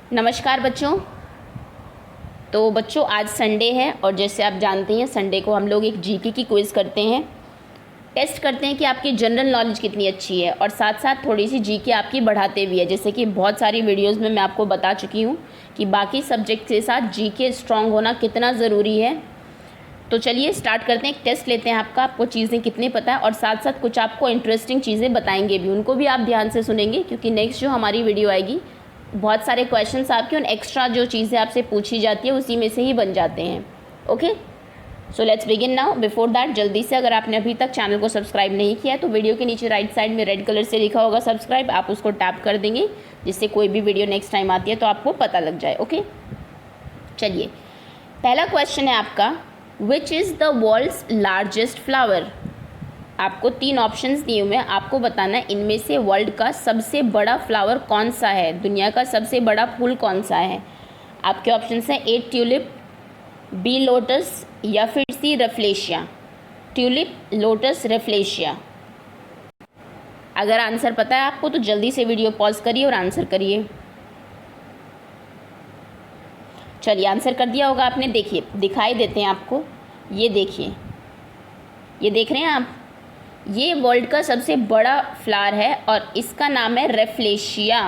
नमस्कार बच्चों। तो बच्चों आज संडे है और जैसे आप जानते हैं संडे को हम लोग एक जीके की क्विज़ करते हैं। टेस्ट करते हैं कि आपकी जनरल नॉलेज कितनी अच्छी है और साथ साथ थोड़ी सी जीके आपकी बढ़ाते भी है। जैसे कि बहुत सारी वीडियोस में मैं आपको बता चुकी हूँ कि बाकी सब्जेक्ट के साथ जीके स्ट्रांग होना कितना ज़रूरी है। तो चलिए स्टार्ट करते हैं। एक टेस्ट लेते हैं आपको चीज़ें कितनी पता है और साथ साथ कुछ आपको इंटरेस्टिंग चीज़ें बताएंगे भी, उनको भी आप ध्यान से सुनेंगे क्योंकि नेक्स्ट जो हमारी वीडियो आएगी बहुत सारे क्वेश्चंस आपके उन एक्स्ट्रा जो चीज़ें आपसे पूछी जाती है उसी में से ही बन जाते हैं। Okay, so let's begin now. Before that जल्दी से अगर आपने अभी तक चैनल को सब्सक्राइब नहीं किया है तो वीडियो के नीचे राइट साइड में रेड कलर से लिखा होगा सब्सक्राइब, आप उसको टैप कर देंगे जिससे कोई भी वीडियो नेक्स्ट टाइम आती है तो आपको पता लग जाए। ओके, चलिए पहला क्वेश्चन है आपका, which is the world's largest flower. आपको 3 ऑप्शंस दिए हुए हैं, आपको बताना है इनमें से वर्ल्ड का सबसे बड़ा फ्लावर कौन सा है, दुनिया का सबसे बड़ा फूल कौन सा है। आपके ऑप्शंस हैं ए ट्यूलिप, बी लोटस या फिर सी रेफ्लेशिया। Tulip, lotus, rafflesia. अगर आंसर पता है आपको तो जल्दी से वीडियो पॉज करिए और आंसर करिए। चलिए आंसर कर दिया होगा आपने। देखिए दिखाई देते हैं आपको, ये देखिए, ये देख रहे हैं आप, ये वर्ल्ड का सबसे बड़ा फ्लावर है और इसका नाम है रेफ्लेशिया।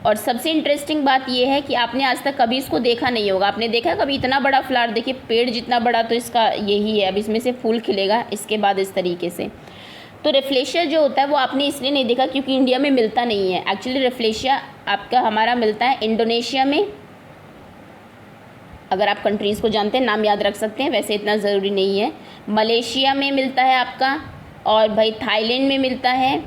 और सबसे इंटरेस्टिंग बात ये है कि आपने आज तक कभी इसको देखा नहीं होगा। आपने देखा है कभी इतना बड़ा फ्लावर? देखिए पेड़ जितना बड़ा तो इसका यही है। अब इसमें से फूल खिलेगा इसके बाद इस तरीके से। तो रेफ्लेशिया जो होता है वो आपने इसलिए नहीं देखा क्योंकि इंडिया में मिलता नहीं है। एक्चुअली रेफ्लेशिया आपका हमारा मिलता है इंडोनेशिया में। अगर आप कंट्रीज़ को जानते हैं नाम याद रख सकते हैं, वैसे इतना ज़रूरी नहीं है। मलेशिया में मिलता है आपका, और भाई थाईलैंड में मिलता है,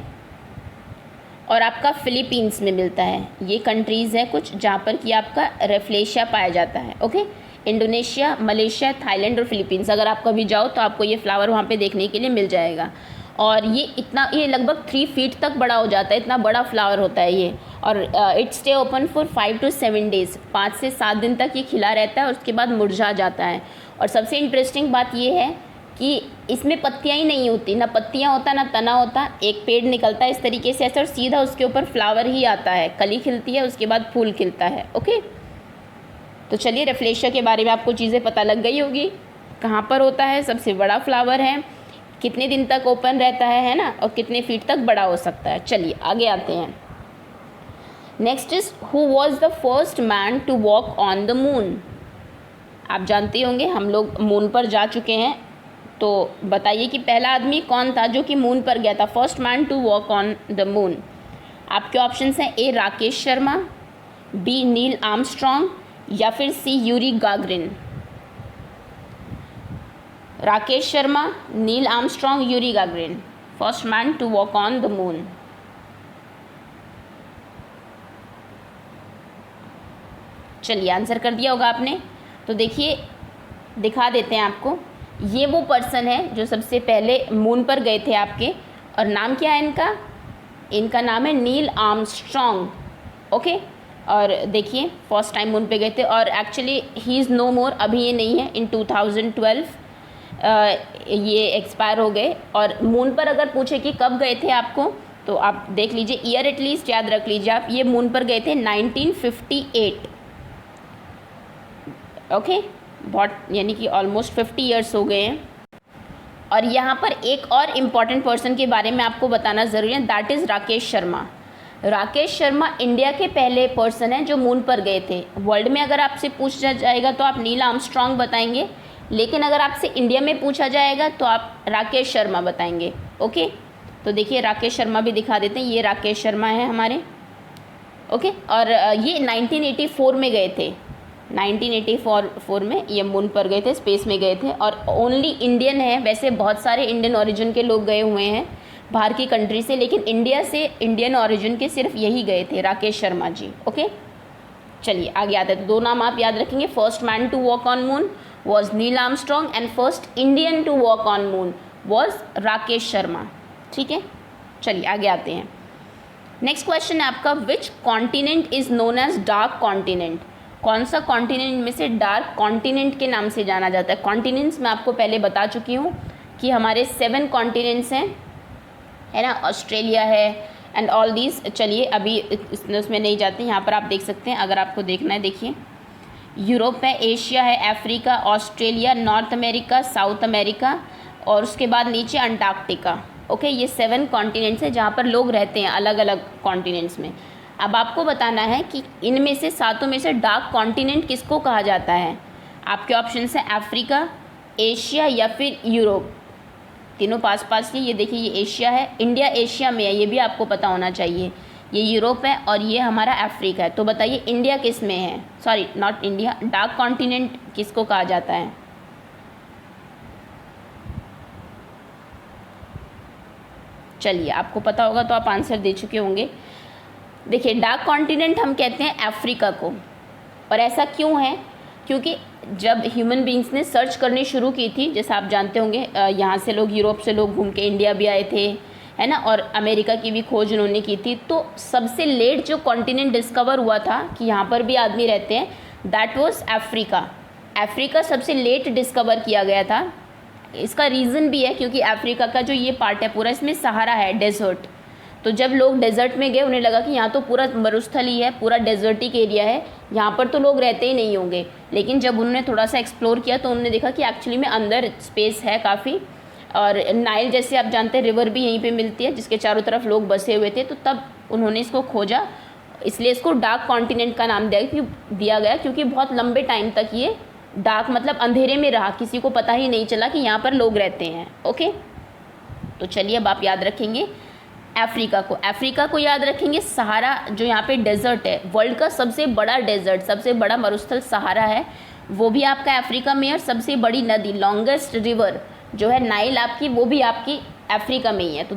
और आपका फिलीपींस में मिलता है। ये कंट्रीज़ है कुछ जहाँ पर कि आपका रेफ्लेशिया पाया जाता है। ओके, इंडोनेशिया, मलेशिया, थाईलैंड और फिलीपींस। अगर आप कभी जाओ तो आपको ये फ्लावर वहाँ पे देखने के लिए मिल जाएगा। और ये लगभग 3 फीट तक बड़ा हो जाता है, इतना बड़ा फ्लावर होता है ये। और it stay open for 5 to 7 days, 5 से 7 दिन तक ये खिला रहता है और उसके बाद मुरझा जाता है। और सबसे इंटरेस्टिंग बात ये है कि इसमें पत्तियां ही नहीं होती, ना पत्तियां होता ना तना होता। एक पेड़ निकलता है इस तरीके से ऐसे और सीधा उसके ऊपर फ्लावर ही आता है, कली खिलती है उसके बाद फूल खिलता है। ओके, तो चलिए रेफ्लेशिया के बारे में आपको चीज़ें पता लग गई होगी, कहाँ पर होता है, सबसे बड़ा फ्लावर है, कितने दिन तक ओपन रहता है ना, और कितने फीट तक बड़ा हो सकता है। चलिए आगे आते हैं। Next is who was the first man to walk on the moon. आप जानते होंगे हम लोग मून पर जा चुके हैं, तो बताइए कि पहला आदमी कौन था जो कि मून पर गया था, first man to walk on the moon. आपके ऑप्शंस हैं A Rakesh Sharma, B Neil Armstrong या फिर C Yuri Gagarin. Rakesh Sharma, Neil Armstrong, Yuri Gagarin, first man to walk on the moon. चलिए आंसर कर दिया होगा आपने। तो देखिए दिखा देते हैं आपको, ये वो पर्सन है जो सबसे पहले मून पर गए थे आपके, और नाम क्या है इनका? इनका नाम है नील आर्मस्ट्रॉन्ग। ओके, और देखिए फर्स्ट टाइम मून पे गए थे और एक्चुअली ही इज़ नो मोर, अभी ये नहीं है। इन 2012 ये एक्सपायर हो गए। और मून पर अगर पूछे कि कब गए थे आपको, तो आप देख लीजिए, ईयर एटलीस्ट याद रख लीजिए आप। ये मून पर गए थे 1958। ओके, बहुत यानी कि ऑलमोस्ट 50 ईयर्स हो गए हैं। और यहाँ पर एक और इम्पॉर्टेंट पर्सन के बारे में आपको बताना ज़रूरी है, that is Rakesh Sharma. Rakesh Sharma India के पहले पर्सन हैं जो मून पर गए थे। वर्ल्ड में अगर आपसे पूछा जाएगा तो आप नील आर्मस्ट्रॉन्ग बताएंगे, लेकिन अगर आपसे इंडिया में पूछा जाएगा तो आप राकेश शर्मा बताएंगे। ओके, तो देखिए राकेश शर्मा भी दिखा देते हैं, ये राकेश शर्मा है हमारे। ओके, और ये 1984 में गए थे। 1984 में ये मून पर गए थे, स्पेस में गए थे, और ओनली इंडियन है। वैसे बहुत सारे इंडियन ओरिजिन के लोग गए हुए हैं बाहर की कंट्री से, लेकिन इंडिया से इंडियन ओरिजिन के सिर्फ यही गए थे, राकेश शर्मा जी। ओके, चलिए आगे आते हैं। तो 2 नाम आप याद रखेंगे, first man to walk on moon was Neil Armstrong and first Indian to walk on moon was Rakesh Sharma. ठीक है, चलिए आगे आते हैं। नेक्स्ट क्वेश्चन है आपका, which continent is known as dark continent. कौन सा कॉन्टिनेंट में से डार्क कॉन्टिनेंट के नाम से जाना जाता है। कॉन्टिनेंट्स मैं आपको पहले बता चुकी हूँ कि हमारे 7 कॉन्टिनेंट्स हैं, है ना। ऑस्ट्रेलिया है, एंड ऑल दीज। चलिए अभी उसमें नहीं जाते, यहाँ पर आप देख सकते हैं, अगर आपको देखना है देखिए, यूरोप है, एशिया है, Africa, Australia, north America, south America और उसके बाद नीचे अंटार्कटिका। ओके, ये 7 कॉन्टिनेंट्स हैं जहाँ पर लोग रहते हैं अलग अलग कॉन्टिनेंट्स में। अब आपको बताना है कि इनमें से 7 में से डार्क कॉन्टिनेंट किसको कहा जाता है। आपके ऑप्शंस हैं अफ्रीका, एशिया या फिर यूरोप। तीनों पास पास ही, ये देखिए ये एशिया है, इंडिया एशिया में है, ये भी आपको पता होना चाहिए। ये यूरोप है और ये हमारा अफ्रीका है। तो बताइए इंडिया किस में है, sorry not India, dark continent किसको कहा जाता है। चलिए आपको पता होगा तो आप आंसर दे चुके होंगे। देखिए डार्क कॉन्टिनेंट हम कहते हैं अफ्रीका को, और ऐसा क्यों है, क्योंकि जब ह्यूमन बींग्स ने सर्च करनी शुरू की थी, जैसे आप जानते होंगे यहाँ से लोग, यूरोप से लोग घूम के इंडिया भी आए थे, है ना, और अमेरिका की भी खोज उन्होंने की थी। तो सबसे लेट जो कॉन्टिनेंट डिस्कवर हुआ था कि यहाँ पर भी आदमी रहते हैं, दैट वाज अफ्रीका। अफ्रीका सबसे लेट डिस्कवर किया गया था। इसका रीज़न भी है क्योंकि अफ्रीका का जो ये पार्ट है पूरा, इसमें सहारा है, डेजर्ट। तो जब लोग डेजर्ट में गए, उन्हें लगा कि यहाँ तो पूरा मरुस्थल ही है, पूरा डेजर्टिक एरिया है, यहाँ पर तो लोग रहते ही नहीं होंगे। लेकिन जब उन्होंने थोड़ा सा एक्सप्लोर किया तो उन्होंने देखा कि एक्चुअली में अंदर स्पेस है काफ़ी, और नाइल जैसे आप जानते हैं रिवर भी यहीं पे मिलती है जिसके चारों तरफ लोग बसे हुए थे। तो तब उन्होंने इसको खोजा, इसलिए इसको डार्क कॉन्टिनेंट का नाम दिया गया, क्योंकि बहुत लंबे टाइम तक ये डार्क मतलब अंधेरे में रहा, किसी को पता ही नहीं चला कि यहाँ पर लोग रहते हैं। ओके, तो चलिए अब आप याद रखेंगे अफ्रीका को याद रखेंगे। सहारा जो यहाँ पे डेजर्ट है, वर्ल्ड का सबसे बड़ा डेजर्ट, सबसे बड़ा मरुस्थल सहारा है, वो भी आपका अफ्रीका में है। और सबसे बड़ी नदी, लॉन्गेस्ट रिवर जो है नाइल आपकी, वो भी आपकी अफ्रीका में ही है। तो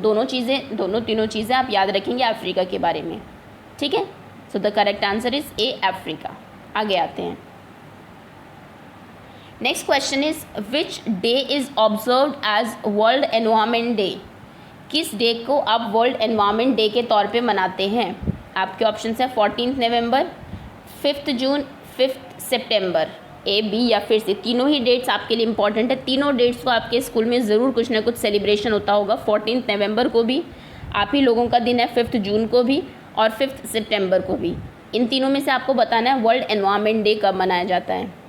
तीनों चीज़ें आप याद रखेंगे अफ्रीका के बारे में, ठीक है। So the correct answer is A, Africa. आगे आते हैं। Next question is which day is observed as world environment day. किस डे को आप वर्ल्ड एनवायरनमेंट डे के तौर पे मनाते हैं। आपके ऑप्शन है 14 नवंबर, 5 जून, 5 सितंबर, ए, बी या फिर से। तीनों ही डेट्स आपके लिए इंपॉर्टेंट है। तीनों डेट्स को आपके स्कूल में ज़रूर कुछ ना कुछ सेलिब्रेशन होता होगा। 14 नवंबर को भी आप ही लोगों का दिन है, 5 जून को भी और 5 सितंबर को भी। इन तीनों में से आपको बताना है वर्ल्ड एनवायरनमेंट डे कब मनाया जाता है।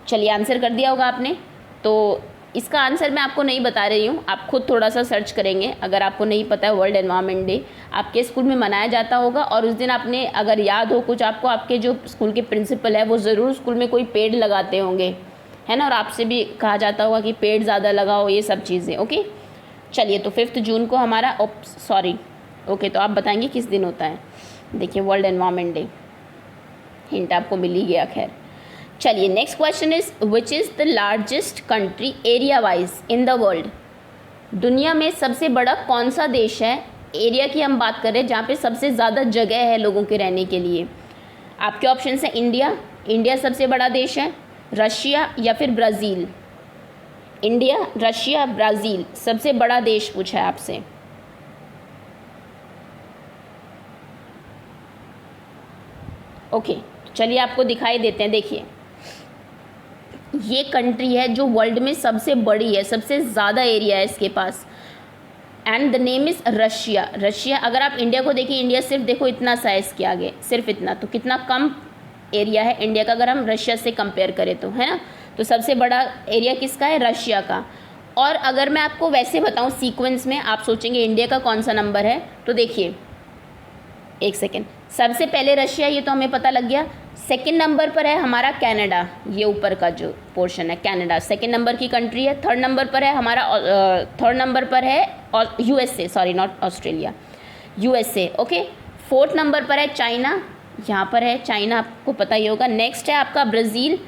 चलिए आंसर कर दिया होगा आपने। तो इसका आंसर मैं आपको नहीं बता रही हूँ, आप खुद थोड़ा सा सर्च करेंगे। अगर आपको नहीं पता है वर्ल्ड एनवायरनमेंट डे आपके स्कूल में मनाया जाता होगा, और उस दिन आपने अगर याद हो कुछ आपको, आपके जो स्कूल के प्रिंसिपल है वो ज़रूर स्कूल में कोई पेड़ लगाते होंगे, है ना, और आपसे भी कहा जाता होगा कि पेड़ ज़्यादा लगाओ, ये सब चीज़ें। ओके, चलिए तो 5 जून को हमारा ओके, तो आप बताएंगे किस दिन होता है। देखिए वर्ल्ड एनवायरनमेंट डे, हिंट आपको मिल ही गया। खैर चलिए next question is which is the largest country area wise in the world. दुनिया में सबसे बड़ा कौन सा देश है, एरिया की हम बात कर रहे हैं, जहाँ पे सबसे ज़्यादा जगह है लोगों के रहने के लिए। आपके ऑप्शन है इंडिया सबसे बड़ा देश है, रशिया या फिर ब्राज़ील। इंडिया, रशिया, ब्राज़ील, सबसे बड़ा देश पूछा है आपसे। ओके, चलिए आपको दिखाई देते हैं। देखिए ये कंट्री है जो वर्ल्ड में सबसे बड़ी है, सबसे ज़्यादा एरिया है इसके पास, and the name is Russia. अगर आप इंडिया को देखिए, इंडिया सिर्फ देखो इतना सा है इसके आगे, सिर्फ इतना, तो कितना कम एरिया है इंडिया का अगर हम रशिया से कंपेयर करें तो, है ना। तो सबसे बड़ा एरिया किसका है, रशिया का। और अगर मैं आपको वैसे बताऊं सीक्वेंस में, आप सोचेंगे इंडिया का कौन सा नंबर है, तो देखिए एक सेकेंड, सबसे पहले रशिया, ये तो हमें पता लग गया। सेकंड नंबर पर है हमारा कनाडा, ये ऊपर का जो पोर्शन है कनाडा सेकंड नंबर की कंट्री है। थर्ड नंबर पर है USA, sorry not Australia, USA. Okay, fourth number पर है चाइना, यहाँ पर है चाइना, आपको पता ही होगा। नेक्स्ट है आपका ब्राज़ील,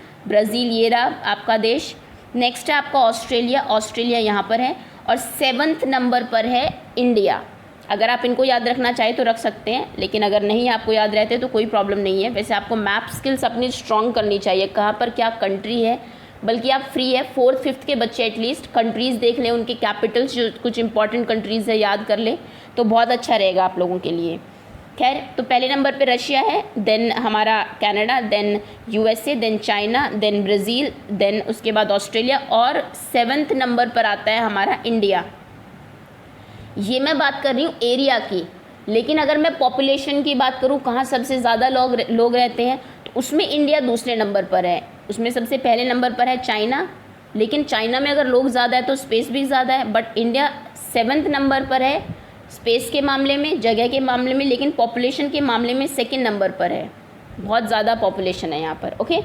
ये रहा आपका देश। नेक्स्ट है आपका ऑस्ट्रेलिया यहाँ पर है। और 7वें नंबर पर है इंडिया। अगर आप इनको याद रखना चाहें तो रख सकते हैं, लेकिन अगर नहीं आपको याद रहते तो कोई प्रॉब्लम नहीं है। वैसे आपको मैप स्किल्स अपनी स्ट्रॉन्ग करनी चाहिए, कहाँ पर क्या कंट्री है, बल्कि आप फ्री है 4th 5th के बच्चे एटलीस्ट कंट्रीज़ देख लें, उनके कैपिटल्स जो कुछ इंपॉर्टेंट कंट्रीज़ है याद कर लें, तो बहुत अच्छा रहेगा आप लोगों के लिए। खैर, तो पहले नंबर पे रशिया है, देन हमारा Canada, then USA, then China, then Brazil, then उसके बाद ऑस्ट्रेलिया, और 7वें नंबर पर आता है हमारा इंडिया। ये मैं बात कर रही हूँ एरिया की, लेकिन अगर मैं पॉपुलेशन की बात करूँ, कहाँ सबसे ज़्यादा लोग रहते हैं, तो उसमें इंडिया दूसरे नंबर पर है। उसमें सबसे पहले नंबर पर है चाइना, लेकिन चाइना में अगर लोग ज़्यादा है तो स्पेस भी ज़्यादा है, बट इंडिया 7वें नंबर पर है स्पेस के मामले में, जगह के मामले में, लेकिन पॉपुलेशन के मामले में 2nd नंबर पर है। बहुत ज़्यादा पॉपुलेशन है यहाँ पर। ओके,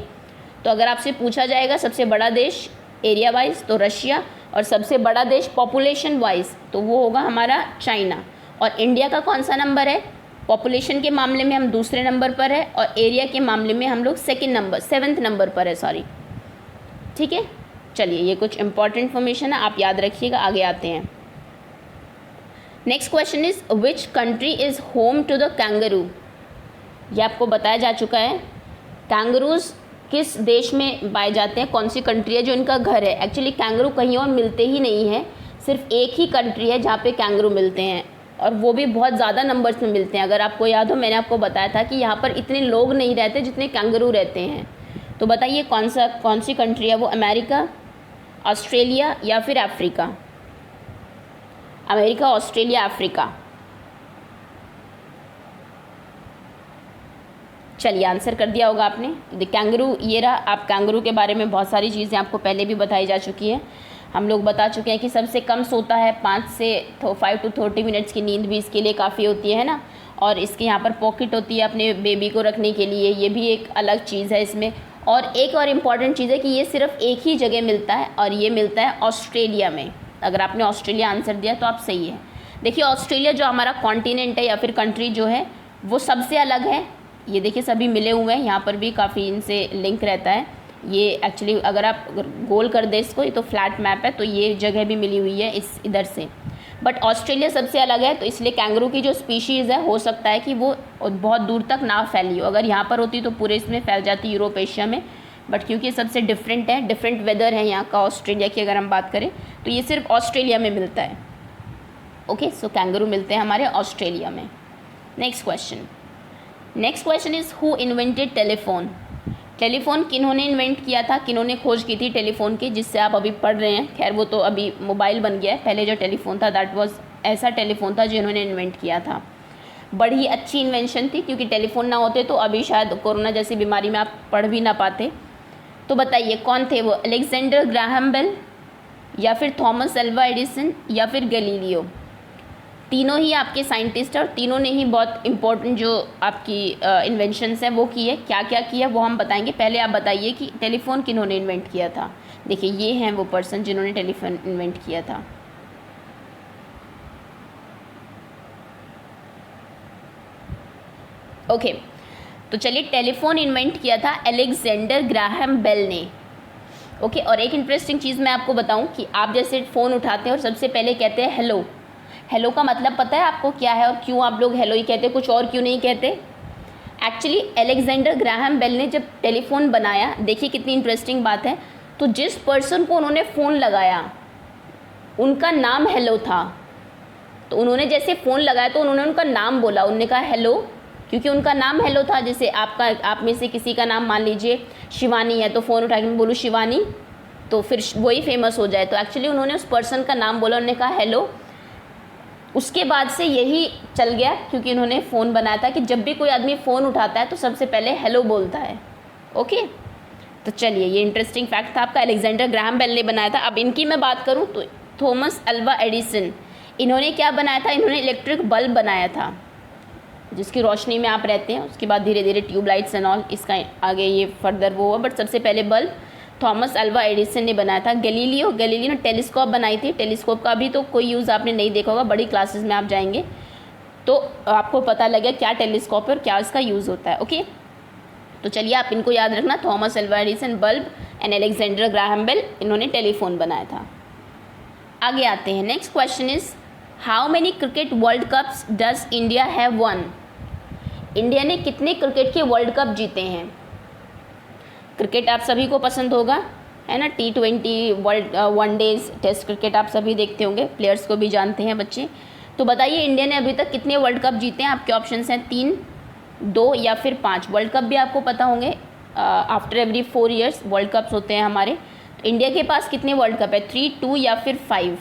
तो अगर आपसे पूछा जाएगा सबसे बड़ा देश एरिया वाइज तो रशिया, और सबसे बड़ा देश पॉपुलेशन वाइज तो वो होगा हमारा चाइना। और इंडिया का कौन सा नंबर है? पॉपुलेशन के मामले में हम दूसरे नंबर पर है, और एरिया के मामले में हम लोग 7वें नंबर पर है, सॉरी। ठीक है, चलिए ये कुछ इंपॉर्टेंट इन्फॉर्मेशन है, आप याद रखिएगा। आगे आते हैं। Next question is which country is home to the kangaroo. ये आपको बताया जा चुका है। कैंगरूज किस देश में पाए जाते हैं, कौन सी कंट्री है जो इनका घर है। एक्चुअली कैंगरू कहीं और मिलते ही नहीं हैं, सिर्फ एक ही कंट्री है जहाँ पे कैंगरू मिलते हैं, और वो भी बहुत ज़्यादा नंबर्स में मिलते हैं। अगर आपको याद हो, मैंने आपको बताया था कि यहाँ पर इतने लोग नहीं रहते जितने कैंगरू रहते हैं। तो बताइए कौन सी कंट्री है वो? अमेरिका, ऑस्ट्रेलिया या फिर अफ्रीका? America, Australia, Africa? चलिए आंसर कर दिया होगा आपने। कैंगरू ये रहा। आप कैंगरू के बारे में बहुत सारी चीज़ें आपको पहले भी बताई जा चुकी है। हम लोग बता चुके हैं कि सबसे कम सोता है, 5 से 5 to 30 मिनट्स की नींद भी इसके लिए काफ़ी होती है ना। और इसके यहाँ पर पॉकेट होती है अपने बेबी को रखने के लिए, ये भी एक अलग चीज़ है इसमें। और एक और इम्पॉर्टेंट चीज़ है कि ये सिर्फ एक ही जगह मिलता है, और ये मिलता है ऑस्ट्रेलिया में। अगर आपने ऑस्ट्रेलिया आंसर दिया तो आप सही है। देखिए ऑस्ट्रेलिया जो हमारा कॉन्टिनेंट है या फिर कंट्री जो है वो सबसे अलग है। ये देखिए सभी मिले हुए हैं, यहाँ पर भी काफ़ी इनसे लिंक रहता है। ये एक्चुअली अगर आप गोल कर दें इसको, ये तो फ्लैट मैप है, तो ये जगह भी मिली हुई है इस इधर से। बट ऑस्ट्रेलिया सबसे अलग है, तो इसलिए कैंगरू की जो स्पीशीज़ है हो सकता है कि वो बहुत दूर तक ना फैली हो। अगर यहाँ पर होती तो पूरे इसमें फैल जाती, यूरोप एशिया में। बट क्योंकि सबसे डिफरेंट है, डिफरेंट वेदर है यहाँ का ऑस्ट्रेलिया की अगर हम बात करें, तो ये सिर्फ ऑस्ट्रेलिया में मिलता है। ओके, सो कैंगरू मिलते हैं हमारे ऑस्ट्रेलिया में। Next question is who invented telephone. Telephone किन्होंने इन्वेंट किया था, किन्होंने खोज की थी टेलीफोन की, जिससे आप अभी पढ़ रहे हैं। खैर वो तो अभी मोबाइल बन गया है, पहले जो टेलीफोन था दैट वाज ऐसा टेलीफोन था जिन्होंने इन्वेंट किया था। बड़ी अच्छी इन्वेंशन थी, क्योंकि टेलीफोन ना होते तो अभी शायद कोरोना जैसी बीमारी में आप पढ़ भी ना पाते। तो बताइए कौन थे वो? अलेक्जेंडर ग्राहम बेल, या फिर थॉमस अल्वा एडिसन, या फिर गैलीलियो? तीनों ही आपके साइंटिस्ट हैं, और तीनों ने ही बहुत इंपॉर्टेंट जो आपकी इन्वेंशंस हैं वो की है। क्या क्या किया वो हम बताएंगे। पहले आप बताइए कि टेलीफोन किन्होंने इन्वेंट किया था। देखिए ये हैं वो पर्सन जिन्होंने टेलीफोन इन्वेंट किया था। ओके, तो चलिए टेलीफोन इन्वेंट किया था अलेक्जेंडर ग्राहम बेल ने। ओके, और एक इंटरेस्टिंग चीज़ मैं आपको बताऊं कि आप जैसे फ़ोन उठाते हैं और सबसे पहले कहते हैं हेलो। हेलो का मतलब पता है आपको क्या है, और क्यों आप लोग हेलो ही कहते हैं, कुछ और क्यों नहीं कहते? एक्चुअली अलेक्जेंडर ग्राहम बेल ने जब टेलीफोन बनाया, देखिए कितनी इंटरेस्टिंग बात है, तो जिस पर्सन को उन्होंने फ़ोन लगाया उनका नाम हेलो था। तो उन्होंने जैसे फ़ोन लगाया तो उन्होंने उनका नाम बोला, उन्होंने कहा हेलो, क्योंकि उनका नाम हेलो था। जैसे आप में से किसी का नाम मान लीजिए शिवानी है, तो फ़ोन उठा के मैं बोलूँ शिवानी, तो फिर वही फेमस हो जाए। तो एक्चुअली उन्होंने उस पर्सन का नाम बोला, उन्होंने कहा हेलो। उसके बाद से यही चल गया, क्योंकि उन्होंने फ़ोन बनाया था कि जब भी कोई आदमी फ़ोन उठाता है तो सबसे पहले हेलो बोलता है। ओके, तो चलिए ये इंटरेस्टिंग फैक्ट था आपका, अलेक्जेंडर ग्राहम बेल ने बनाया था। अब इनकी मैं बात करूँ तो थॉमस अल्वा एडिसन, इन्होंने क्या बनाया था? इन्होंने इलेक्ट्रिक बल्ब बनाया था, जिसकी रोशनी में आप रहते हैं। उसके बाद धीरे धीरे ट्यूबलाइट्स एंड ऑल, इसका आगे ये फर्दर वो हुआ, बट सबसे पहले बल्ब थॉमस अल्वा एडिसन ने बनाया था। गैलीलियो ने टेलीस्कोप बनाई थी। टेलीस्कोप का अभी तो कोई यूज़ आपने नहीं देखा होगा, बड़ी क्लासेस में आप जाएंगे तो आपको पता लगे क्या टेलीस्कोप है और क्या इसका यूज़ होता है। ओके, तो चलिए आप इनको याद रखना, Thomas Alva Edison, bulb, and Alexander Graham Bell, इन्होंने टेलीफोन बनाया था। आगे आते हैं। Next question is how many cricket world cups does India have won. India ने कितने क्रिकेट के वर्ल्ड कप जीते हैं? क्रिकेट आप सभी को पसंद होगा, है ना। T20 world one-days test cricket आप सभी देखते होंगे, प्लेयर्स को भी जानते हैं बच्चे। तो बताइए इंडिया ने अभी तक कितने वर्ल्ड कप जीते हैं? आपके ऑप्शंस हैं 3, 2 या फिर 5। वर्ल्ड कप भी आपको पता होंगे, after every 4 years world cups होते हैं हमारे। तो इंडिया के पास कितने वर्ल्ड कप है? 3, 2 या फिर 5?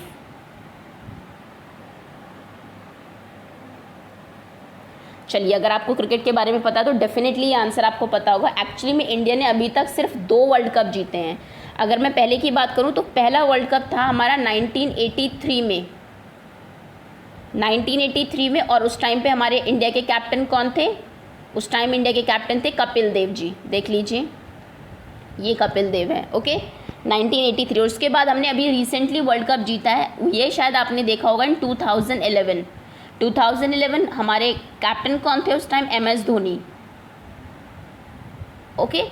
चलिए, अगर आपको क्रिकेट के बारे में पता है तो डेफिनेटली ये आंसर आपको पता होगा। एक्चुअली में इंडिया ने अभी तक सिर्फ 2 वर्ल्ड कप जीते हैं। अगर मैं पहले की बात करूं तो पहला वर्ल्ड कप था हमारा 1983 में, 1983 में। और उस टाइम पे हमारे इंडिया के कैप्टन कौन थे? उस टाइम इंडिया के कैप्टन थे कपिल देव जी। देख लीजिए, ये कपिल देव है। ओके, 1983। और उसके बाद हमने अभी रिसेंटली वर्ल्ड कप जीता है, ये शायद आपने देखा होगा इन 2011। 2011 हमारे कैप्टन कौन थे उस टाइम? MS धोनी। ओके,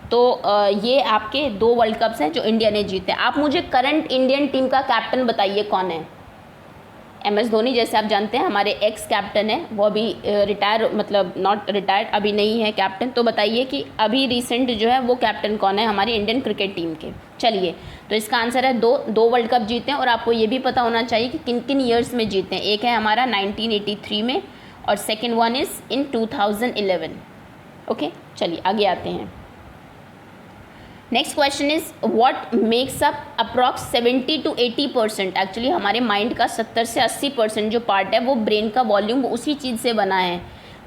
तो ये आपके 2 वर्ल्ड कप्स हैं जो इंडिया ने जीते। आप मुझे करंट इंडियन टीम का कैप्टन बताइए कौन है? MS धोनी जैसे आप जानते हैं हमारे एक्स कैप्टन है, वो अभी रिटायर, मतलब नॉट रिटायर्ड, अभी नहीं है कैप्टन। तो बताइए कि अभी रिसेंट जो है वो कैप्टन कौन है हमारी इंडियन क्रिकेट टीम के? चलिए, तो इसका आंसर है 2 वर्ल्ड कप जीते हैं। और आपको ये भी पता होना चाहिए कि किन किन ईयर्स में जीते हैं। एक है हमारा 1983 में और second one is in 2011। Okay, चलिए आगे आते हैं। Next question is what makes up approx 70 to 80%? Actually हमारे माइंड का 70 से 80% जो पार्ट है वो ब्रेन का वॉल्यूम उसी चीज़ से बना है।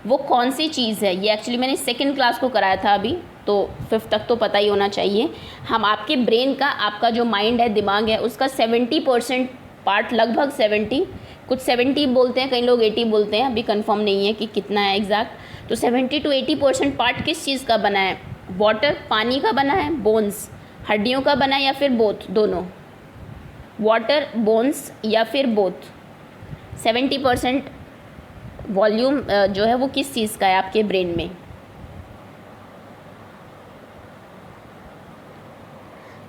वो कौन सी चीज़ है? ये एक्चुअली मैंने 2nd क्लास को कराया था अभी, तो 5th तक तो पता ही होना चाहिए। हम आपके ब्रेन का, आपका जो माइंड है, दिमाग है, उसका 70% पार्ट, लगभग 70, कुछ 70 बोलते हैं, कई लोग 80 बोलते हैं, अभी कंफर्म नहीं है कि कितना है एग्जैक्ट। तो 70 to 80% पार्ट किस चीज़ का बना है? वाटर, पानी का बना है, बोन्स, हड्डियों का बना है, या फिर बोथ, दोनों? वाटर, बोन्स या फिर बोथ? 70% वॉल्यूम जो है वो किस चीज़ का है आपके ब्रेन में?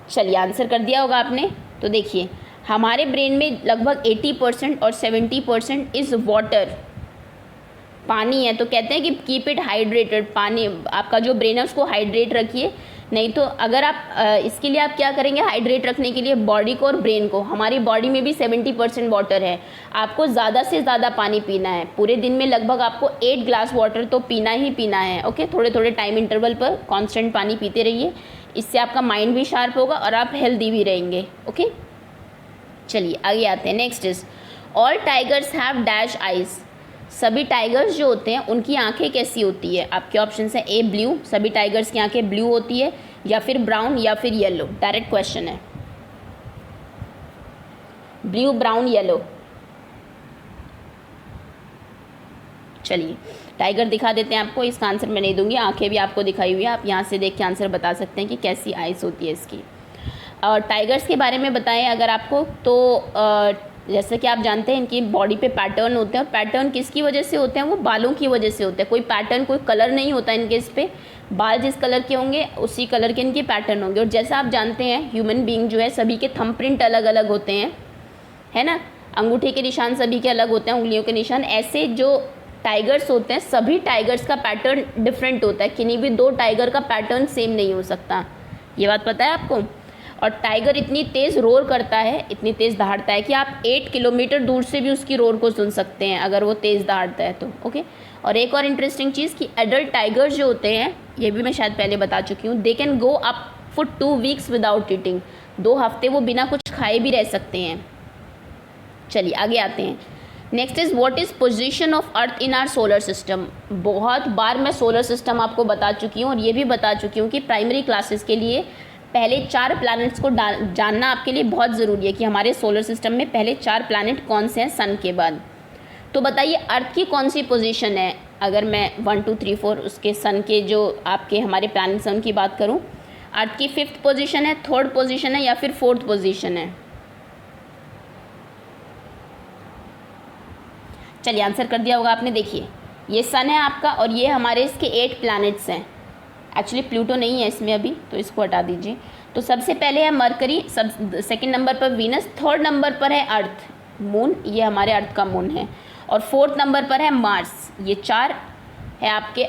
चलिए, आंसर कर दिया होगा आपने। तो देखिए, हमारे ब्रेन में लगभग 80% और 70% इज़ वाटर, पानी है। तो कहते हैं कि कीप इट हाइड्रेटेड, पानी, आपका जो ब्रेन है उसको हाइड्रेट रखिए। नहीं तो अगर आप इसके लिए आप क्या करेंगे हाइड्रेट रखने के लिए बॉडी को और ब्रेन को? हमारी बॉडी में भी 70% वाटर है। आपको ज़्यादा से ज़्यादा पानी पीना है। पूरे दिन में लगभग आपको 8 ग्लास वाटर तो पीना ही पीना है। ओके, थोड़े थोड़े टाइम इंटरवल पर कांस्टेंट पानी पीते रहिए। इससे आपका माइंड भी शार्प होगा और आप हेल्दी भी रहेंगे। ओके, चलिए आगे आते हैं। Next is all tigers have dash eyes? सभी टाइगर्स जो होते हैं उनकी आंखें कैसी होती है? आपके ऑप्शन है A ब्लू, सभी टाइगर्स की आंखें ब्लू होती है, या फिर ब्राउन, या फिर येलो। डायरेक्ट क्वेश्चन है, ब्लू, ब्राउन, येलो। चलिए, टाइगर दिखा देते हैं आपको। इसका आंसर मैं नहीं दूंगी, आंखें भी आपको दिखाई हुई है, आप यहाँ से देख के आंसर बता सकते हैं कि कैसी आइज होती है इसकी। और टाइगर्स के बारे में बताएं अगर आपको, तो जैसे कि आप जानते हैं इनकी बॉडी पे पैटर्न होते हैं। और पैटर्न किसकी वजह से होते हैं? वो बालों की वजह से होते हैं। कोई पैटर्न, कोई कलर नहीं होता इनके इस पे। बाल जिस कलर के होंगे उसी कलर के इनके पैटर्न होंगे। और जैसा आप जानते हैं ह्यूमन बीइंग जो है सभी के थंबप्रिंट अलग अलग होते हैं, है ना? अंगूठे के निशान सभी के अलग होते हैं, उंगलियों के निशान। ऐसे जो टाइगर्स होते हैं, सभी टाइगर्स का पैटर्न डिफरेंट होता है। किन्हीं भी 2 टाइगर का पैटर्न सेम नहीं हो सकता। ये बात पता है आपको? और टाइगर इतनी तेज़ रोर करता है, इतनी तेज़ दहाड़ता है कि आप 8 किलोमीटर दूर से भी उसकी रोर को सुन सकते हैं अगर वो तेज़ दहाड़ता है तो। ओके, और एक और इंटरेस्टिंग चीज़ कि एडल्ट टाइगर्स जो होते हैं, ये भी मैं शायद पहले बता चुकी हूँ, they can go up for 2 weeks without eating. 2 हफ्ते वो बिना कुछ खाए भी रह सकते हैं। चलिए आगे आते हैं। Next is what is position of earth in our solar system? बहुत बार मैं सोलर सिस्टम आपको बता चुकी हूँ और ये भी बता चुकी हूँ कि प्राइमरी क्लासेस के लिए पहले 4 प्लैनेट्स को जानना आपके लिए बहुत ज़रूरी है कि हमारे सोलर सिस्टम में पहले 4 प्लैनेट कौन से हैं सन के बाद। तो बताइए अर्थ की कौन सी पोजीशन है? अगर मैं 1 2 3 4 उसके सन के जो आपके हमारे प्लैनेट सन की बात करूं, अर्थ की 5th पोजीशन है, 3rd पोजीशन है, या फिर 4th पोजीशन है? चलिए, आंसर कर दिया होगा आपने। देखिए, ये सन है आपका और ये हमारे इसके 8 प्लैनेट्स हैं। एक्चुअली प्लूटो नहीं है इसमें अभी, तो इसको हटा दीजिए। तो सबसे पहले है मरकरी, सेकंड नंबर पर वीनस, 3rd नंबर पर है अर्थ, मून, ये हमारे अर्थ का मून है, और 4th नंबर पर है मार्स। ये 4 है आपके।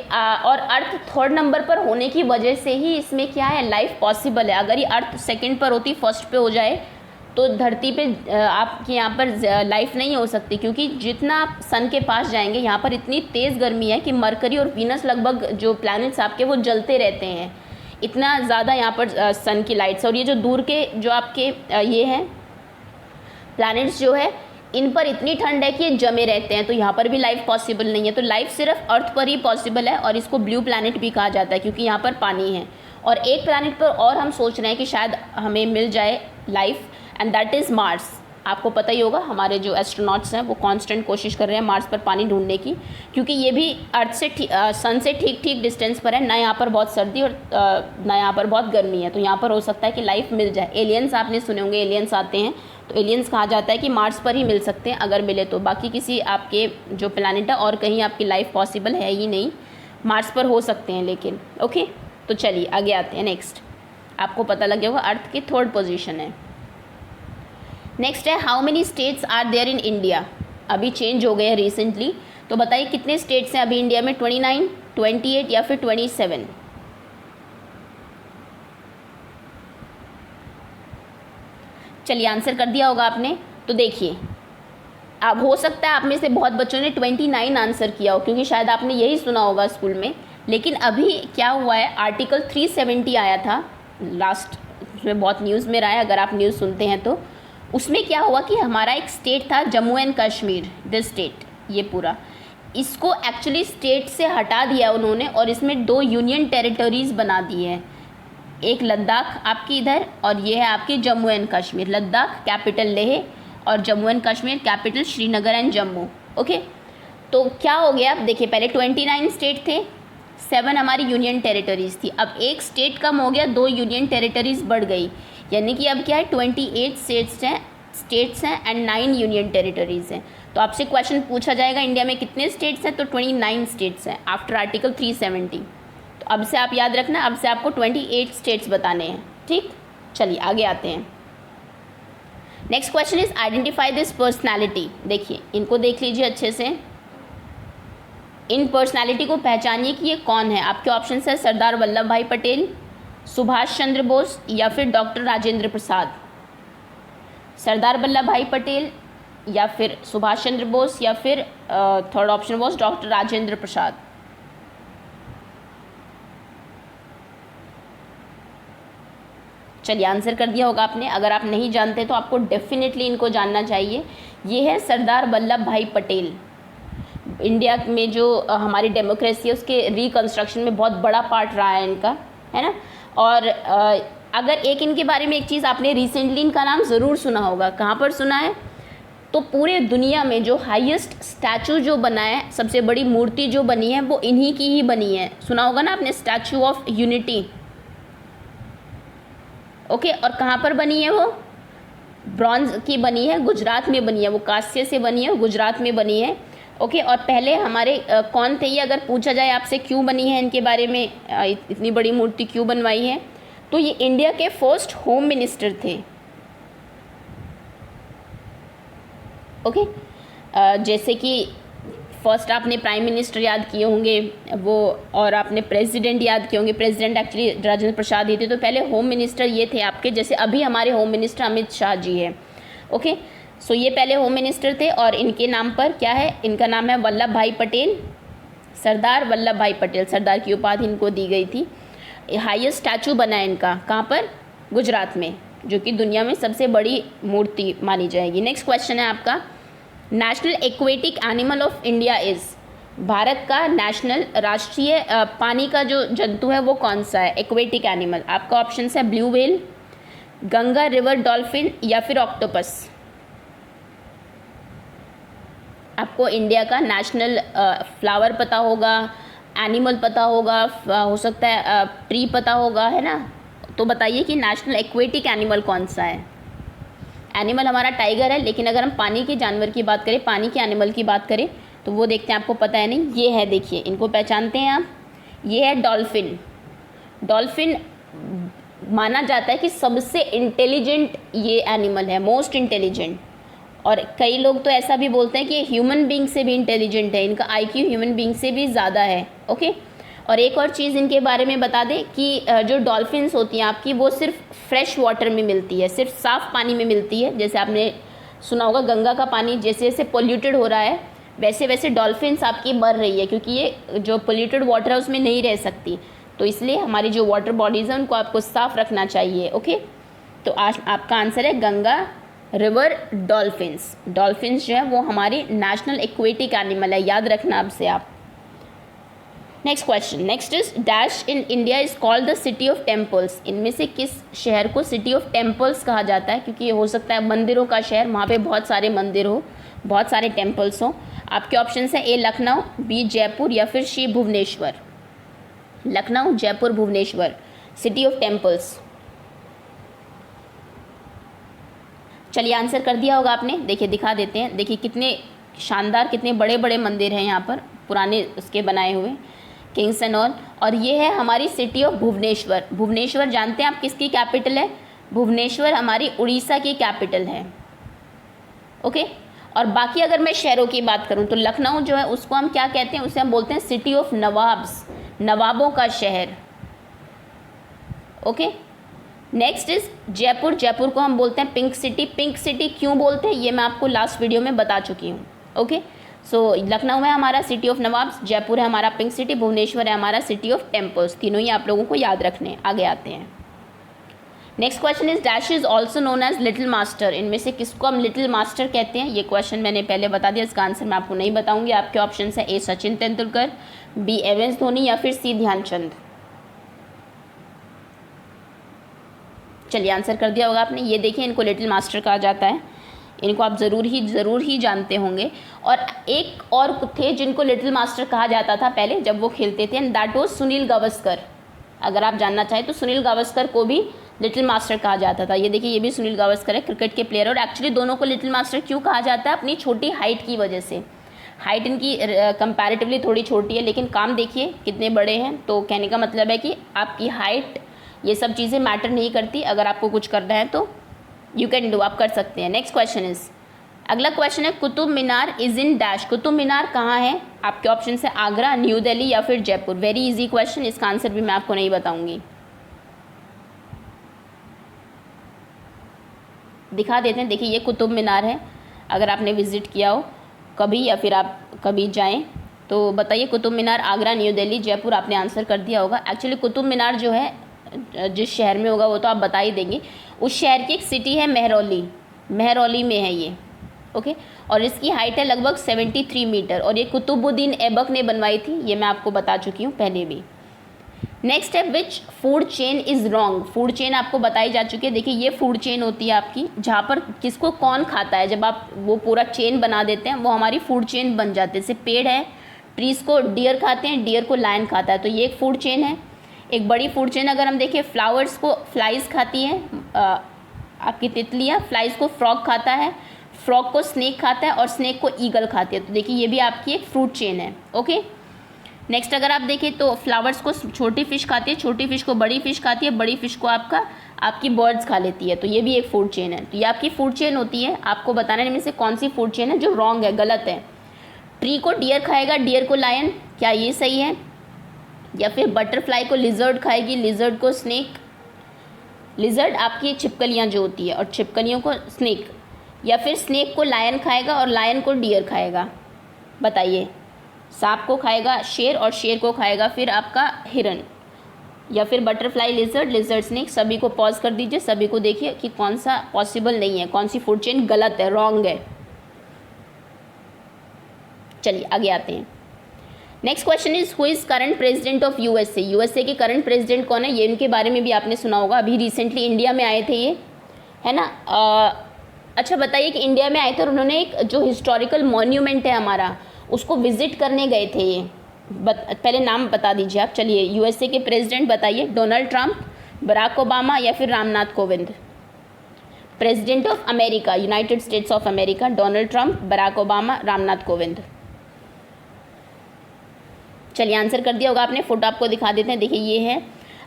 और अर्थ 3rd नंबर पर होने की वजह से ही इसमें क्या है, लाइफ पॉसिबल है। अगर ये अर्थ 2nd पर होती, 1st पे हो जाए तो धरती पे आपके यहाँ पर लाइफ नहीं हो सकती, क्योंकि जितना आप सन के पास जाएंगे यहाँ पर इतनी तेज़ गर्मी है कि मरकरी और वीनस लगभग जो प्लैनेट्स आपके वो जलते रहते हैं, इतना ज़्यादा यहाँ पर सन की लाइट्स। और ये जो दूर के जो आपके ये हैं प्लैनेट्स जो है, इन पर इतनी ठंड है कि ये जमे रहते हैं, तो यहाँ पर भी लाइफ पॉसिबल नहीं है। तो लाइफ सिर्फ अर्थ पर ही पॉसिबल है, और इसको ब्लू प्लैनेट भी कहा जाता है क्योंकि यहाँ पर पानी है। और एक प्लैनेट पर और हम सोच रहे हैं कि शायद हमें मिल जाए life, and that is Mars. आपको पता ही होगा, हमारे जो एस्ट्रोनॉट्स हैं वो कांस्टेंट कोशिश कर रहे हैं मार्स पर पानी ढूंढने की, क्योंकि ये भी अर्थ से सन से ठीक ठीक डिस्टेंस पर है, ना यहाँ पर बहुत सर्दी और ना यहाँ पर बहुत गर्मी है, तो यहाँ पर हो सकता है कि लाइफ मिल जाए। एलियंस आपने सुने होंगे, एलियंस आते हैं, तो एलियंस कहा जाता है कि मार्स पर ही मिल सकते हैं अगर मिले तो। बाकी किसी आपके जो प्लैनेट है और कहीं आपकी लाइफ पॉसिबल है ही नहीं, मार्स पर हो सकते हैं लेकिन। ओके, तो चलिए आगे आते हैं। नेक्स्ट आपको पता लग गया होगा अर्थ की 3rd पोजीशन है। नेक्स्ट है how many states are there in India. अभी चेंज हो गए हैं रिसेंटली, तो बताइए कितने स्टेट्स हैं अभी इंडिया में? 29, 28 या फिर 27? चलिए आंसर कर दिया होगा आपने। तो देखिए, अब हो सकता है आप में से बहुत बच्चों ने 29 आंसर किया हो, क्योंकि शायद आपने यही सुना होगा स्कूल में। लेकिन अभी क्या हुआ है, आर्टिकल 370 आया था लास्ट, उसमें बहुत न्यूज़ में रहा है, अगर आप न्यूज़ सुनते हैं तो। उसमें क्या हुआ कि हमारा एक स्टेट था Jammu and Kashmir, this state, ये पूरा, इसको एक्चुअली स्टेट से हटा दिया उन्होंने, और इसमें 2 यूनियन टेरिटरीज़ बना दी है। एक लद्दाख आपकी इधर, और ये है आपकी जम्मू एंड कश्मीर। लद्दाख कैपिटल लेह, और Jammu and Kashmir capital Srinagar and Jammu. Okay, तो क्या हो गया, अब देखिए पहले 29 स्टेट थे, 7 हमारी यूनियन टेरिटरीज़ थी। अब एक स्टेट कम हो गया, 2 यूनियन टेरिटरीज़ बढ़ गई, यानी कि अब क्या है, 28 स्टेट्स हैं एंड 9 यूनियन टेरिटरीज़ हैं। तो आपसे क्वेश्चन पूछा जाएगा इंडिया में कितने स्टेट्स हैं, तो 29 स्टेट्स हैं आफ्टर आर्टिकल 370। तो अब से आप याद रखना, अब से आपको 28 स्टेट्स बताने हैं, ठीक। चलिए आगे आते हैं। Next question is identify this personality. देखिए इनको देख लीजिए अच्छे से, इन पर्सनैलिटी को पहचानिए कि ये कौन है। आपके ऑप्शन है सरदार वल्लभ भाई पटेल, सुभाष चंद्र बोस या फिर डॉक्टर राजेंद्र प्रसाद। सरदार वल्लभ भाई पटेल या फिर सुभाष चंद्र बोस या फिर 3rd option was doctor Rajendra Prasad. चलिए आंसर कर दिया होगा आपने। अगर आप नहीं जानते तो आपको डेफिनेटली इनको जानना चाहिए। ये है सरदार वल्लभ भाई पटेल। इंडिया में जो हमारी डेमोक्रेसी है उसके रिकंस्ट्रक्शन में बहुत बड़ा पार्ट रहा है इनका, है ना। और अगर एक इनके बारे में एक चीज़ आपने रिसेंटली इनका नाम ज़रूर सुना होगा। कहाँ पर सुना है? तो पूरे दुनिया में जो हाईएस्ट स्टैचू जो बना है, सबसे बड़ी मूर्ति जो बनी है, वो इन्हीं की ही बनी है। सुना होगा ना आपने, स्टैचू ऑफ यूनिटी। ओके, और कहाँ पर बनी है वो? ब्रॉन्ज की बनी है, गुजरात में बनी है। वो कांस्य से बनी है, गुजरात में बनी है। ओके, और पहले हमारे कौन थे ये, अगर पूछा जाए आपसे क्यों बनी है इनके बारे में, इतनी बड़ी मूर्ति क्यों बनवाई है, तो ये इंडिया के फर्स्ट होम मिनिस्टर थे। ओके, जैसे कि फर्स्ट आपने प्राइम मिनिस्टर याद किए होंगे वो, और आपने प्रेसिडेंट याद किए होंगे। प्रेसिडेंट एक्चुअली राजेंद्र प्रसाद ही थे, तो पहले होम मिनिस्टर ये थे आपके, जैसे अभी हमारे होम मिनिस्टर अमित शाह जी है। ओके, सो ये पहले होम मिनिस्टर थे, और इनके नाम पर क्या है, इनका नाम है वल्लभ भाई पटेल, सरदार वल्लभ भाई पटेल। सरदार की उपाधि इनको दी गई थी। हाईएस्ट स्टैचू बना है इनका, कहाँ पर? गुजरात में, जो कि दुनिया में सबसे बड़ी मूर्ति मानी जाएगी। नेक्स्ट क्वेश्चन है आपका, national aquatic animal of India is. Bharat का नेशनल राष्ट्रीय पानी का जो जंतु है वो कौन सा है, एक्वेटिक एनिमल? आपका ऑप्शन है blue whale, Ganga river dolphin या फिर ऑक्टोपस। आपको इंडिया का नेशनल फ्लावर पता होगा, एनिमल पता होगा, हो सकता है ट्री पता होगा, है ना। तो बताइए कि नेशनल एक्वेटिक एनिमल कौन सा है। एनिमल हमारा टाइगर है, लेकिन अगर हम पानी के जानवर की बात करें, पानी के एनिमल की बात करें, तो वो देखते हैं आपको पता है नहीं। ये है, देखिए इनको पहचानते हैं आप, ये है डॉल्फिन। डॉल्फिन माना जाता है कि सबसे इंटेलिजेंट ये एनिमल है, मोस्ट इंटेलिजेंट। और कई लोग तो ऐसा भी बोलते हैं कि ह्यूमन बीइंग से भी इंटेलिजेंट है, इनका आईक्यू ह्यूमन बीइंग से भी ज़्यादा है। ओके, और एक और चीज़ इनके बारे में बता दें कि जो डॉल्फिन्स होती हैं आपकी, वो सिर्फ फ्रेश वाटर में मिलती है, सिर्फ साफ़ पानी में मिलती है। जैसे आपने सुना होगा गंगा का पानी जैसे जैसे पोल्यूटेड हो रहा है, वैसे वैसे डॉल्फिन्स आपकी मर रही है, क्योंकि ये जो पोल्यूटेड वाटर है उसमें नहीं रह सकती। तो इसलिए हमारी जो वाटर बॉडीज़ हैं उनको आपको साफ़ रखना चाहिए। ओके, तो आज आपका आंसर है गंगा रिवर डॉल्फिन्स। डॉल्फिन्स जो है वो हमारी नेशनल एक्वेटिक एनिमल है, याद रखना अब से आप। Next question, next is dash in India is called the city of temples. इनमें से किस शहर को सिटी ऑफ टेम्पल्स कहा जाता है? क्योंकि ये हो सकता है मंदिरों का शहर, वहाँ पे बहुत सारे मंदिर हो, बहुत सारे टेम्पल्स हो। आपके ऑप्शन हैं ए लखनऊ, बी जयपुर या फिर C Bhubaneswar. Lucknow, Jaipur, Bhubaneswar, city of temples. चलिए आंसर कर दिया होगा आपने। देखिए दिखा देते हैं, देखिए कितने शानदार, कितने बड़े बड़े मंदिर हैं यहाँ पर, पुराने उसके बनाए हुए, किंग्स एंड ऑल। और ये है हमारी सिटी ऑफ भुवनेश्वर। भुवनेश्वर जानते हैं आप किसकी कैपिटल है? भुवनेश्वर हमारी उड़ीसा की कैपिटल है। ओके, और बाकी अगर मैं शहरों की बात करूं तो लखनऊ जो है उसको हम क्या कहते हैं? उसे हम बोलते हैं सिटी ऑफ नवाब्स, नवाबों का शहर। Okay, next is Jaipur. Jaipur को हम बोलते हैं पिंक सिटी। पिंक सिटी क्यों बोलते हैं ये मैं आपको लास्ट वीडियो में बता चुकी हूँ। ओके, सो लखनऊ है हमारा सिटी ऑफ नवाब्स, जयपुर है हमारा पिंक सिटी, भुवनेश्वर है हमारा सिटी ऑफ टेम्पल्स। तीनों ही आप लोगों को याद रखने। आगे आते हैं। Next question is dash is also known as little master. इनमें से किसको हम लिटिल मास्टर कहते हैं? ये क्वेश्चन मैंने पहले बता दिया, इसका आंसर मैं आपको नहीं बताऊंगी। आपके ऑप्शन है A Sachin Tendulkar, B M S Dhoni या फिर सी ध्यानचंद। चलिए आंसर कर दिया होगा आपने। ये देखिए इनको लिटिल मास्टर कहा जाता है, इनको आप ज़रूर ही जानते होंगे। और एक और थे जिनको लिटिल मास्टर कहा जाता था पहले जब वो खेलते थे, and that was Sunil Gavaskar. अगर आप जानना चाहें तो सुनील गावस्कर को भी लिटिल मास्टर कहा जाता था। ये देखिए ये भी सुनील गावस्कर है, क्रिकेट के प्लेयर। और एक्चुअली दोनों को लिटिल मास्टर क्यों कहा जाता है? अपनी छोटी हाइट की वजह से। हाइट इनकी कंपैरेटिवली थोड़ी छोटी है, लेकिन काम देखिए कितने बड़े हैं। तो कहने का मतलब है कि आपकी हाइट, ये सब चीज़ें मैटर नहीं करती। अगर आपको कुछ करना है तो यू कैन डू, आप कर सकते हैं। नेक्स्ट क्वेश्चन इज, अगला क्वेश्चन है Qutub Minar is in dash. Qutub Minar कहाँ है? आपके ऑप्शन है आगरा, न्यू दिल्ली या फिर जयपुर। वेरी इजी क्वेश्चन, इसका आंसर भी मैं आपको नहीं बताऊंगी। दिखा देते हैं, देखिए ये कुतुब मीनार है। अगर आपने विजिट किया हो कभी या फिर आप कभी जाएं तो बताइए कुतुब मीनार आगरा, न्यू दिल्ली, जयपुर। आपने आंसर कर दिया होगा। एक्चुअली कुतुब मीनार जो है जिस शहर में होगा वो तो आप बता ही देंगे। उस शहर की एक सिटी है मेहरौली, मेहरौली में है ये। ओके, और इसकी हाइट है लगभग 73 मीटर, और ये कुतुबुद्दीन ऐबक ने बनवाई थी, ये मैं आपको बता चुकी हूँ पहले भी। नेक्स्ट है which food chain is wrong. Food chain आपको बताई जा चुकी है। देखिए ये फूड चेन होती है आपकी, जहाँ पर किसको कौन खाता है। जब आप वो पूरा चेन बना देते हैं वो हमारी फूड चेन बन जाती है। जैसे पेड़ है, ट्रीज़ को डियर खाते हैं, डियर को लायन खाता है, तो ये एक फूड चेन है। एक बड़ी फूड चेन अगर हम देखें, फ्लावर्स को फ्लाइज खाती हैं, आपकी तितलियाँ, फ्लाइज को फ्रॉग खाता है, फ्रॉग को स्नेक खाता है और स्नेक को ईगल खाती है। तो देखिए ये भी आपकी एक फ्रूट चेन है। ओके, नेक्स्ट अगर आप देखें तो फ्लावर्स को छोटी फिश खाती है, छोटी फिश को बड़ी फिश खाती है, बड़ी फिश को आपकी बर्ड्स खा लेती है, तो ये भी एक फूड चेन है। तो ये आपकी फूड चेन होती है। आपको बताने में से कौन सी फूड चेन है जो रॉन्ग है, गलत है। ट्री को डियर खाएगा, डियर को लायन, क्या ये सही है? या फिर बटरफ्लाई को लिजर्ड खाएगी, लिजर्ड को स्नेक, लिजर्ड आपकी छिपकलियाँ जो होती है और छिपकलियों को स्नेक, या फिर स्नेक को लायन खाएगा और लायन को डियर खाएगा। बताइए, सांप को खाएगा शेर और शेर को खाएगा फिर आपका हिरन, या फिर बटरफ्लाई, लिजर्ड, लिजर्ड, स्नेक। सभी को पॉज कर दीजिए, सभी को देखिए कि कौन सा पॉसिबल नहीं है, कौन सी फूड चेन गलत है, रॉन्ग है। चलिए आगे आते हैं। Next question is who is current president of USA. USA के करंट प्रेसिडेंट कौन है? ये इनके बारे में भी आपने सुना होगा, अभी रिसेंटली इंडिया में आए थे ये, है ना। अच्छा बताइए कि इंडिया में आए थे और उन्होंने एक जो हिस्टोरिकल मॉन्यूमेंट है हमारा, उसको विजिट करने गए थे ये। पहले नाम बता दीजिए आप। चलिए यूएसए के प्रेसिडेंट बताइए, डोनाल्ड ट्रंप, बराक ओबामा या फिर Ramnath Kovind. President of America, United States of America, Donald Trump, Barack Obama, Ramnath Kovind. चलिए आंसर कर दिया होगा आपने। फोटो आपको दिखा देते हैं, देखिए ये है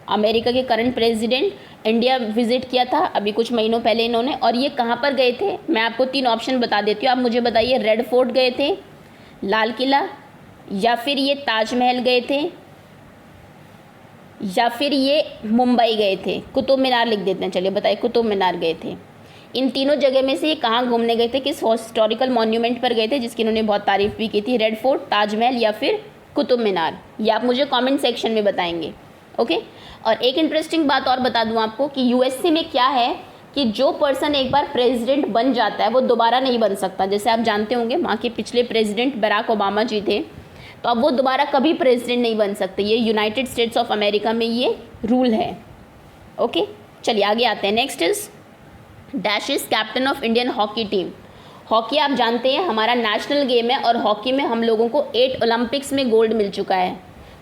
अमेरिका के करंट प्रेसिडेंट, इंडिया विजिट किया था अभी कुछ महीनों पहले इन्होंने। और ये कहाँ पर गए थे? मैं आपको 3 ऑप्शन बता देती हूँ, आप मुझे बताइए। रेड फोर्ट गए थे, लाल किला, या फिर ये ताजमहल गए थे, या फिर ये मुंबई गए थे? कुतुब मीनार लिख देते हैं, चलिए बताइए, कुतुब मीनार गए थे। इन तीनों जगह में से ये कहाँ घूमने गए थे, किस हिस्टोरिकल मॉन्यूमेंट पर गए थे जिसकी इन्होंने बहुत तारीफ़ भी की थी? रेड फोर्ट, ताजमहल या फिर कुतुब मीनार? ये आप मुझे कमेंट सेक्शन में बताएंगे। ओके। और एक इंटरेस्टिंग बात और बता दूं आपको कि यूएसए में क्या है कि जो पर्सन एक बार प्रेसिडेंट बन जाता है वो दोबारा नहीं बन सकता। जैसे आप जानते होंगे वहाँ के पिछले प्रेसिडेंट बराक ओबामा जी थे, तो अब वो दोबारा कभी प्रेसिडेंट नहीं बन सकते। ये यूनाइटेड स्टेट्स ऑफ अमेरिका में ये रूल है। ओके, चलिए आगे आते हैं। Next is dash is captain of Indian hockey team. Hockey आप जानते हैं हमारा नेशनल गेम है और हॉकी में हम लोगों को 8 ओलंपिक्स में गोल्ड मिल चुका है।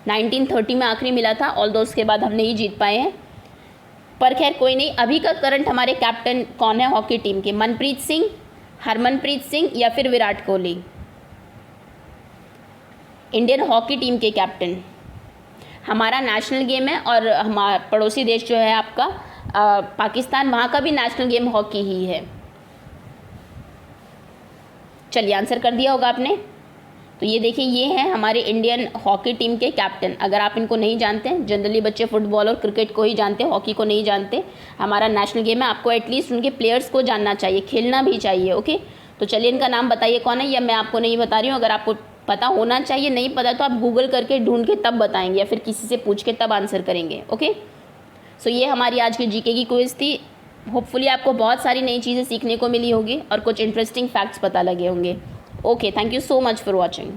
1930 में आखिरी मिला था, ऑल्दो उसके बाद हम नहीं जीत पाए हैं, पर खैर कोई नहीं। अभी का करंट हमारे कैप्टन कौन है हॉकी टीम के? मनप्रीत सिंह, हरमनप्रीत सिंह या फिर Virat Kohli? Indian hockey team के कैप्टन, हमारा नेशनल गेम है और हमारा पड़ोसी देश जो है आपका पाकिस्तान, वहाँ का भी नेशनल गेम हॉकी ही है। चलिए आंसर कर दिया होगा आपने। तो ये देखिए, ये हैं हमारे इंडियन हॉकी टीम के कैप्टन। अगर आप इनको नहीं जानते हैं, जनरली बच्चे फुटबॉल और क्रिकेट को ही जानते हैं, हॉकी को नहीं जानते। हमारा नेशनल गेम है, आपको एटलीस्ट उनके प्लेयर्स को जानना चाहिए, खेलना भी चाहिए। ओके, तो चलिए इनका नाम बताइए कौन है, या मैं आपको नहीं बता रही हूँ। अगर आपको पता होना चाहिए, नहीं पता तो आप गूगल करके ढूंढ के तब बताएंगे या फिर किसी से पूछ के तब आंसर करेंगे। ओके, सो ये हमारी आज की जीके की क्विज थी। होपफुली आपको बहुत सारी नई चीज़ें सीखने को मिली होगी और कुछ इंटरेस्टिंग फैक्ट्स पता लगे होंगे। Okay, thank you so much for watching.